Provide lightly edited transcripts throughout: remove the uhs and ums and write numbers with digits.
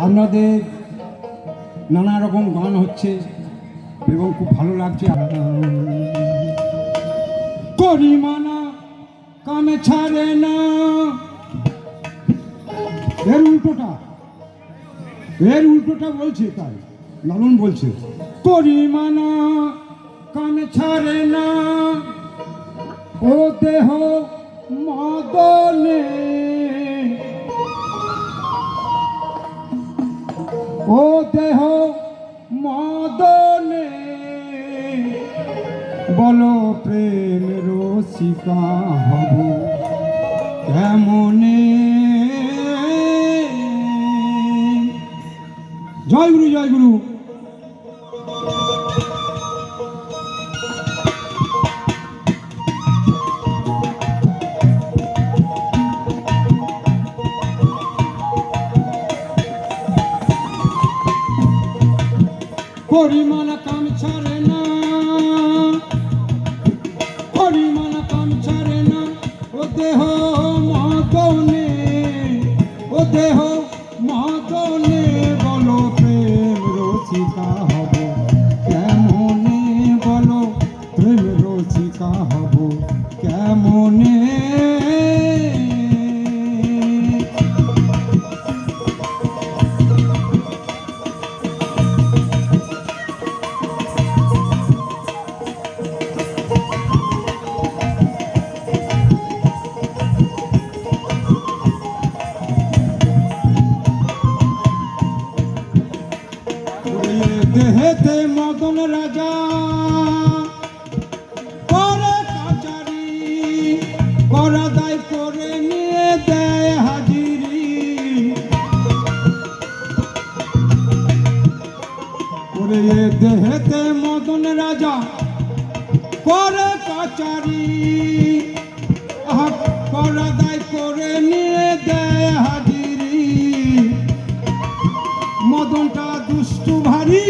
আপনাদের নানা রকম গান হচ্ছে এবং খুব ভালো লাগছে। করিমানা কামে ছাড়ে না, এর উল্টোটা বলছে, তাই লালন বলছে করিমানা কামে ছাড়ে না, ও দেহ মদনে, ও দেহ মদনে, বলো প্রেম রসিকা হব কেমনে। জয় গুরু, জয় গুরু। করিমানা কাম ছাড়ে না, করিমানা কাম ছাড়ে না, ও দেহ মদনে, ও দেহ মদনে, বলো প্রেম রসিকা হব কেমনে, বলো প্রেম রসিকা হব কেমনে। দেহেতে মদন রাজা করে কাচারি, করা দায় করে নিয়ে দেয় হাজিরি, ওরে দেহেতে মদন রাজা করে কাচারি, করা দায় করে নিয়ে দেয় হাজিরি। মদনটা দুষ্টু ভারী,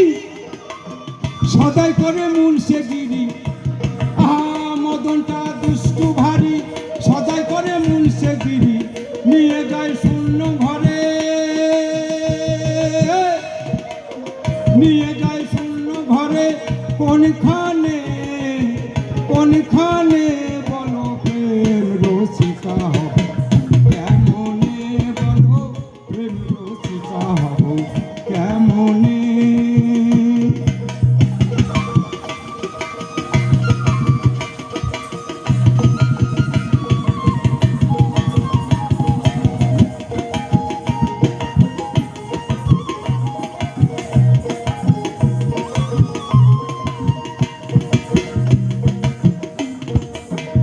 সদাই করে মুন্সেগিরি, মদনটা দুষ্টু ভারী, সদাই করে মুন্সেগিরি, নিয়ে যায় শূন্য ঘরে, নিয়ে যায় শূন্য ঘরে, কোনখানে কোনখানে, বলো প্রেম রসিকা হব কেমনে, বলো প্রেম রসিকা হব কেমনে।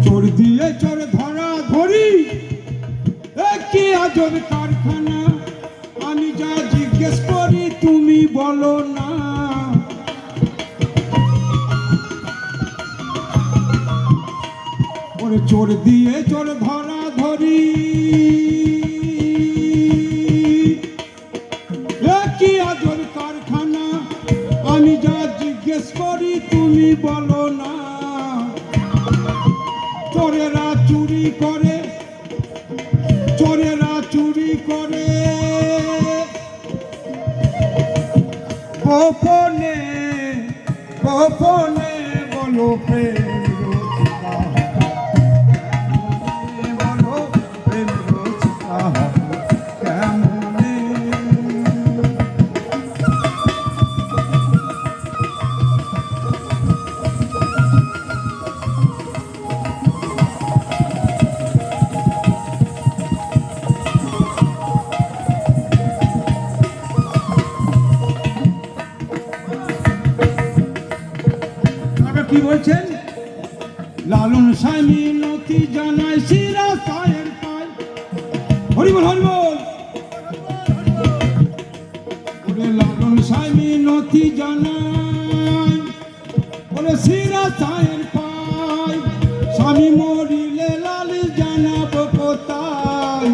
চোর দিয়ে চোর ধরা ধরি, কি আজব কারখানা, আমি যা জিজ্ঞেস করি তুমি বলো না। ওরে চোর দিয়ে চোর ধরা ধরি, কি আজব কারখানা, আমি যা জিজ্ঞেস করি তুমি বলো না। চোরেরা চুরি করে, চোরেরা চুরি করে, গোপনে গোপনে, বলো প্রেম রসিকা হব কেমনে, বলো প্রেম রসিকা হব কেমনে। কি বলছেন? লালন স্বামী নথি জানায় শিরা সায়ের পায়, হরিবল হরিবল। ওরে লালন স্বামী নথি জানায়, ওরে শিরা সায়ের পায়, স্বামী মরিলে লাল জানাবো কোথায়।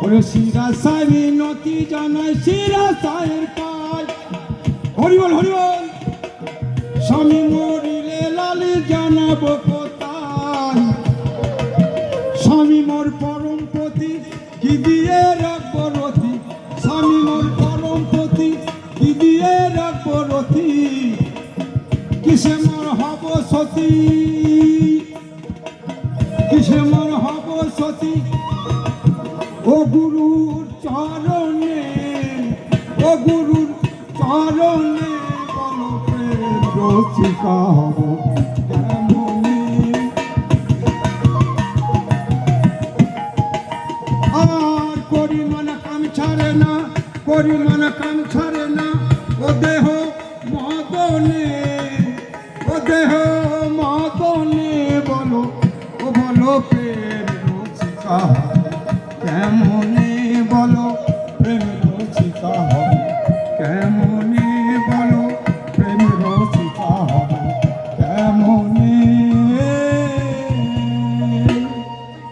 ওরে শিরা স্বামী নথি জানায় শিরা সায়ের পায়, হরিবল হরিবল। স্বামী মরিলে লাল জানাবো কোথায়, স্বামী মোর পরম পতি কি দিয়ে রাখবো রতি, স্বামী মোর পরম পতি, কি দিয়ে রাখবো রতি, কিসে মোর হব সতী, কিসে মোর হব সতী। ও গুরুর চরণে, ও গুরুর চরণে বলো প্রেম রসিকা হব কেমনে। আর করিমানা কাম ছাড়ে না, করিমানা কাম ছাড়ে না, ও দেহ মদনে, ও দেহ মদনে বলো, ও বলো প্রেম রসিকা কেমনে, বলো প্রেম রসিকা হবে